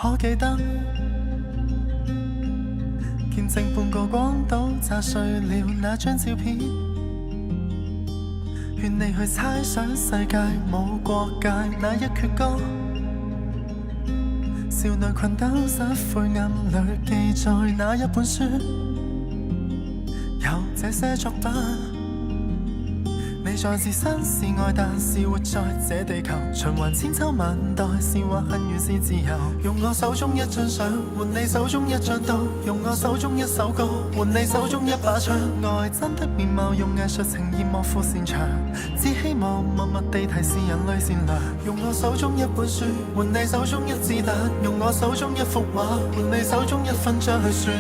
可記得見證半個廣島炸碎了那張照片，勸你去猜想世界無國界那一闕歌，少女裙兜失灰暗裏記載那一本書，有這些作品。你在自身是愛，但是活在這地球，循環千秋萬代，是或恨與是自由。用我手中一張相換你手中一張刀，用我手中一首歌換你手中一把槍。愛真的面貌用藝術呈現莫負擅長，只希望默默地提示人類善良。用我手中一本書換你手中一子彈，用我手中一幅畫換你手中一分章去說。